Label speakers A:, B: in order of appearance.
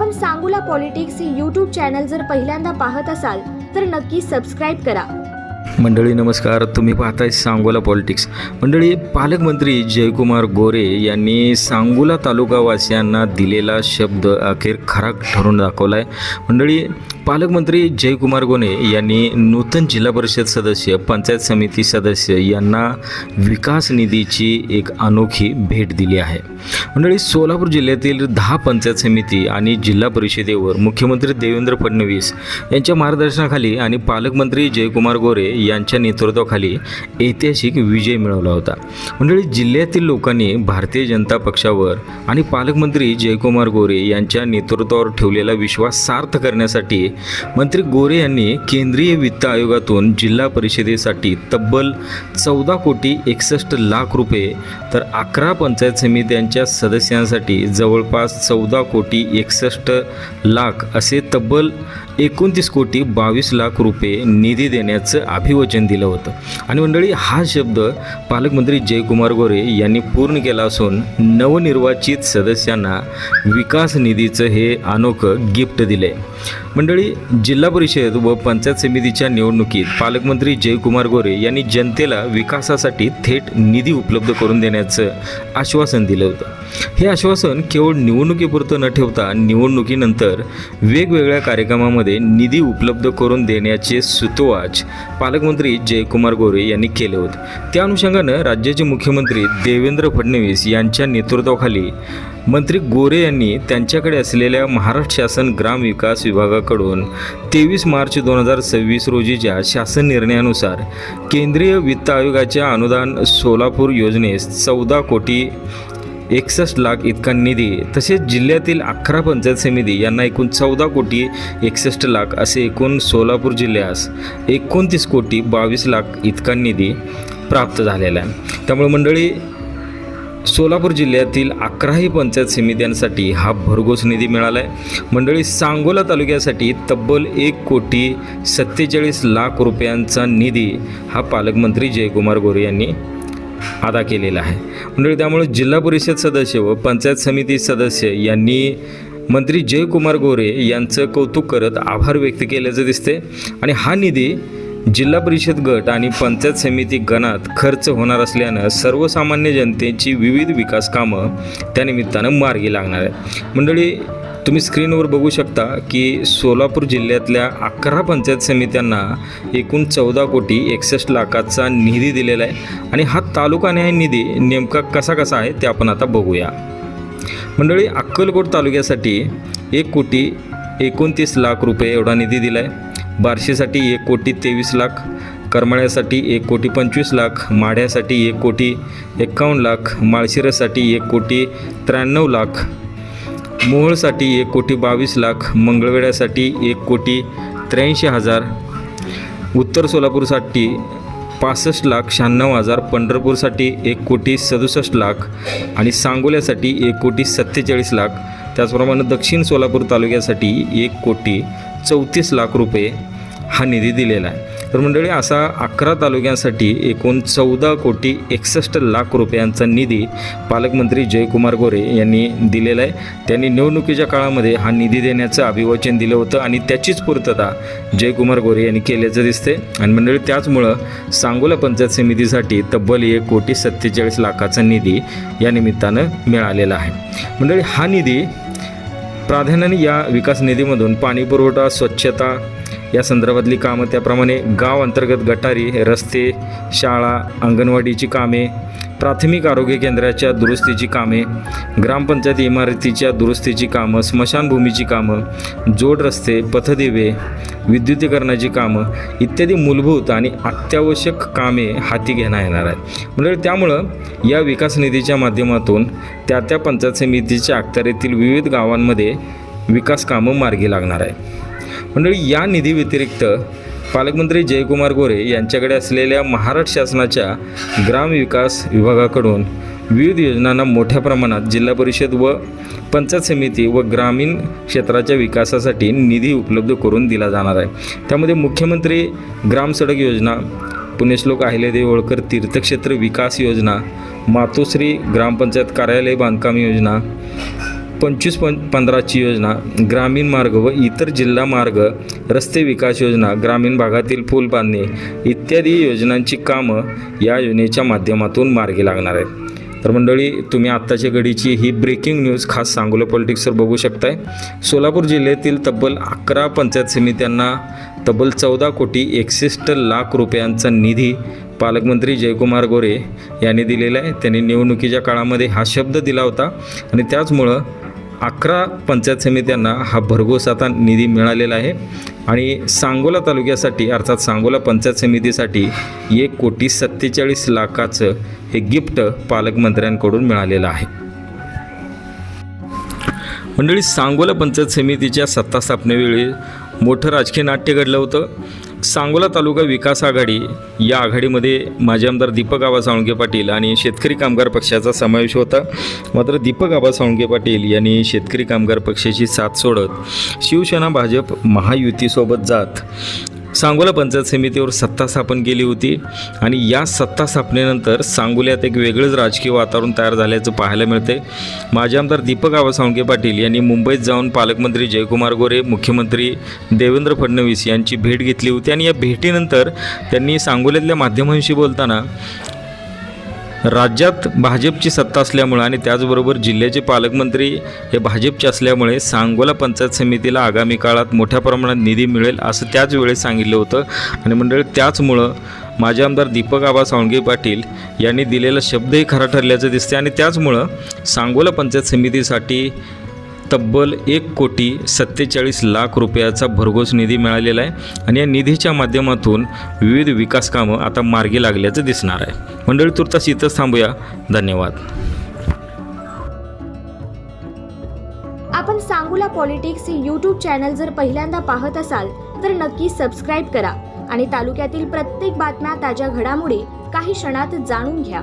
A: आपण सांगोला पॉलिटिक्स हे YouTube channel जर पहिल्यांदा पाहत असाल तर नक्की सबस्क्राईब करा।
B: मंडळी नमस्कार, तुम्ही पाहताय सांगोला पॉलिटिक्स। मंडळी, पालकमंत्री जयकुमार गोरे यांनी सांगोला तालुकावासियांना दिलेला शब्द अखेर खरा ठरून दाखवला आहे। मंडळी, पालकमंत्री जयकुमार गोरे यांनी नूतन जिल्हा परिषद सदस्य, पंचायत समिती सदस्य यांना विकास निधीची एक अनोखी भेट दिली आहे। मंडळी, सोलापूर जिल्ह्यातील 10 पंचायत समिती आणि जिल्हा परिषदेवर मुख्यमंत्री देवेंद्र फडणवीस यांच्या मार्गदर्शनाखाली आणि पालकमंत्री जयकुमार गोरे यांच्या नेतृत्वाखाली ऐतिहासिक विजय मिळवला होता। मंडळी, जिल्ह्यातील लोकांनी भारतीय जनता पक्षावर आणि पालकमंत्री जयकुमार गोरे यांच्या नेतृत्वावर ठेवलेला विश्वास सार्थ करण्यासाठी मंत्री गोरे यांनी केंद्रीय वित्त आयोगातून जिल्हा परिषदेसाठी तब्बल 14 कोटी 61 लाख रुपये तर 11 पंचायत समित्यांच्या सदस्यांसाठी जवळपास 14 कोटी 61 लाख असे तब्बल 29 कोटी 22 लाख रुपये निधी देण्याचं अभिवचन दिलं होतं। आणि मंडळी, हा शब्द पालकमंत्री जयकुमार गोरे यांनी पूर्ण केला असून नवनिर्वाचित सदस्यांना विकास निधीचं हे अनोखं गिफ्ट दिले। मंडळी, जिल्हा परिषद व पंचायत समितीच्या निवडणुकीत पालकमंत्री जयकुमार गोरे यांनी जनतेला विकासासाठी थेट निधी उपलब्ध करून देण्याचं आश्वासन दिलं होतं। हे आश्वासन केवळ निवडणुकीपुरतं न ठेवता निवडणुकीनंतर वेगवेगळ्या कार्यक्रमामध्ये निधी उपलब्ध करून देण्याचे सुतोवाच पालकमंत्री जयकुमार गोरे यांनी केले होते। त्या अनुषंगानं राज्याचे मुख्यमंत्री देवेंद्र फडणवीस यांच्या नेतृत्वाखाली मंत्री गोरे यांनी त्यांच्याकडे असलेल्या महाराष्ट्र शासन ग्राम विकास विभागाकडून 23 मार्च 2026 रोजीच्या शासन निर्णयानुसार केंद्रीय वित्त आयोगाच्या अनुदान सोलापूर योजनेस 14 कोटी 61 लाख इतका निधी, तसेच जिल्ह्यातील 11 पंचायत समिती यांना एकूण 14 कोटी 61 लाख असे एकूण सोलापूर जिल्ह्यास 29 कोटी 22 लाख इतका निधी प्राप्त झालेला आहे। त्यामुळे मंडळी, सोलापूर जिल्ह्यातील 11ही पंचायत समित्यांसाठी हा भरघोस निधी मिळाला आहे। मंडळी, सांगोला तालुक्यासाठी तब्बल 1 कोटी 47 लाख रुपयांचा निधी हा पालकमंत्री जयकुमार गोरे यांनी अदा केलेला आहे। मंडळी, त्यामुळे जिल्हा परिषद सदस्य व पंचायत समिती सदस्य यांनी मंत्री जयकुमार गोरे यांचं कौतुक करत आभार व्यक्त केल्याचं दिसते। आणि हा निधी जिल्हा परिषद गट आणि पंचायत समिती गणात खर्च होणार असल्यानं सर्वसामान्य जनतेची विविध विकास कामं त्यानिमित्तानं मार्गी लागणार आहे। मंडळी, तुम्ही स्क्रीनवर बघू शकता की सोलापूर जिल्ह्यातल्या 11 पंचायत समित्यांना एकूण 14 कोटी 61 लाखाचा निधी दिलेला आहे। आणि हा तालुकानिहाय निधी नेमका कसा आहे ते आपण आता बघूया। मंडळी, अक्कलकोट तालुक्यासाठी 1 कोटी 29 लाख रुपये एवढा निधी दिला आहे। बार्शीसाठी 1 कोटी 23 लाख, करमाळ्यासाठी 1 कोटी 25 लाख, माढ्यासाठी 1 कोटी 51 लाख, माळशिरससाठी 1 कोटी 93 लाख, मोहोळसाठी 1 कोटी 22 लाख, मंगळवेढ्यासाठी 1 कोटी 83 हजार, उत्तर सोलापूरसाठी 65 लाख 96 हजार, पंढरपूरसाठी 1 कोटी 67 लाख आणि सांगोल्यासाठी 1 कोटी 47 लाख, त्याचप्रमाणे दक्षिण सोलापूर तालुक्यासाठी 1 कोटी 34 लाख रुपये हा निधी दिलेला आहे। तर मंडळी, असा 11 तालुक्यांसाठी एकूण 14 कोटी 61 लाख रुपयांचा निधी पालकमंत्री जयकुमार गोरे यांनी दिलेला आहे। त्यांनी निवडणुकीच्या काळामध्ये हा निधी देण्याचं अभिवचन दिलं होतं आणि त्याचीच पूर्तता जयकुमार गोरे यांनी केल्याचं दिसते। आणि मंडळी, त्याचमुळं सांगोला पंचायत समितीसाठी तब्बल 1 कोटी 47 लाखाचा निधी या निमित्तानं मिळालेला आहे। मंडळी, हा निधी प्राधान्याने या विकास निधीमधून पाणीपुरवठा, स्वच्छता या संदर्भातली कामं, त्याप्रमाणे गाव अंतर्गत गटारी, रस्ते, शाळा, अंगणवाडीची कामे, प्राथमिक आरोग्य केंद्राच्या दुरुस्तीची कामे, ग्रामपंचायत इमारतीच्या दुरुस्तीची कामं, स्मशानभूमीची कामं, जोड रस्ते, पथदिवे, विद्युतीकरणाची कामं इत्यादी मूलभूत आणि अत्यावश्यक कामे हाती घेण्यात येणार आहेत। म्हणजे त्यामुळं या विकास निधीच्या माध्यमातून त्या पंचायत समितीच्या अखत्यारीतील विविध गावांमध्ये विकास कामं मार्गी लागणार आहे। मंडळी, या निधी व्यतिरिक्त पालकमंत्री जयकुमार गोरे यांच्याकडे असलेल्या महाराष्ट्र शासनाच्या ग्रामविकास विभागाकडून विविध योजनांना मोठ्या प्रमाणात जिल्हा परिषद व पंचायत समिती व ग्रामीण क्षेत्राच्या विकासासाठी निधी उपलब्ध करून दिला जाणार आहे। त्यामध्ये मुख्यमंत्री ग्राम सडक योजना, पुण्यश्लोक अहिल्यादेवी होळकर तीर्थक्षेत्र विकास योजना, मातोश्री ग्रामपंचायत कार्यालय बांधकाम योजना, 25-15ची योजना, ग्रामीण मार्ग व इतर जिल्हा मार्ग, रस्ते विकास योजना, ग्रामीण भागातील पूल बांधणे इत्यादी योजनांची कामं या योजनेच्या माध्यमातून मार्गी लागणार आहेत. तर मंडळी, तुम्ही आत्ताच्या घडीची ही ब्रेकिंग न्यूज खास सांगोला पॉलिटिक्सवर बघू शकताय. सोलापूर जिल्ह्यातील तब्बल 11 पंचायत समित्यांना तब्बल 14 कोटी 61 लाख रुपयांचा निधी पालकमंत्री जयकुमार गोरे यांनी दिलेला आहे. त्यांनी निवडणुकीच्या काळामध्ये हा शब्द दिला होता आणि त्याचमुळं 11 पंचायत समित्यांना हा भरघोस आता निधी मिळालेला आहे. आणि सांगोला तालुक्यासाठी अर्थात सांगोला पंचायत समितीसाठी 1,47 लाखाचं हे गिफ्ट पालकमंत्र्यांकडून मिळालेलं आहे. मंडळी, सांगोला पंचायत समितीच्या सत्ता स्थापनेवेळी मोठं राजकीय नाट्य घडलं होतं. सांगोला तालुका विकास आघाडी या आघाडीमध्ये माजी आमदार दीपक आबा साळुंखे पाटील आणि शेतकरी कामगार पक्षाचा समावेश होता. मात्र दीपक आबा साळुंखे पाटील यांनी शेतकरी कामगार पक्षाची साथ सोडत शिवसेना भाजप महायुतीसोबत जात सांगोला पंचायत समितीवर सत्ता स्थापन केली होती. आणि या सत्ता स्थापनेनंतर सांगोल्यात एक वेगळंच राजकीय वातावरण तयार झाल्याचं पाहायला मिळते. माजी आमदार दीपक आबा साळुंखे पाटील यांनी मुंबईत जाऊन पालकमंत्री जयकुमार गोरे, मुख्यमंत्री देवेंद्र फडणवीस यांची भेट घेतली होती. आणि या भेटीनंतर त्यांनी सांगोल्यातल्या माध्यमांशी बोलताना राज्यात भाजपची सत्ता असल्यामुळं आणि त्याचबरोबर जिल्ह्याचे पालकमंत्री हे भाजपचे असल्यामुळे सांगोला पंचायत समितीला आगामी काळात मोठ्या प्रमाणात निधी मिळेल असं त्याच वेळेस सांगितलं होतं. आणि मंडळी, त्याचमुळं माजी आमदार दीपक आबा साळुंखे पाटील यांनी दिलेला शब्दही खरा ठरल्याचं दिसते. आणि त्याचमुळं सांगोला पंचायत समितीसाठी तब्बल 1,47 लाख रुपयाचा भरघोस निधी मिळालेला आहे. आणि या निधीच्या माध्यमातून विविध विकास कामं आता मार्गी लागल्याचं दिसणार आहे. मंडळी, तुर्तास इथंच थांबूया. धन्यवाद.
A: आपण सांगोला पॉलिटिक्स हे यूट्यूब चॅनल जर पहिल्यांदा पाहत असाल तर नक्की सबस्क्राईब करा आणि तालुक्यातील प्रत्येक बातम्या, ताज्या घडामोडी काही क्षणात जाणून घ्या.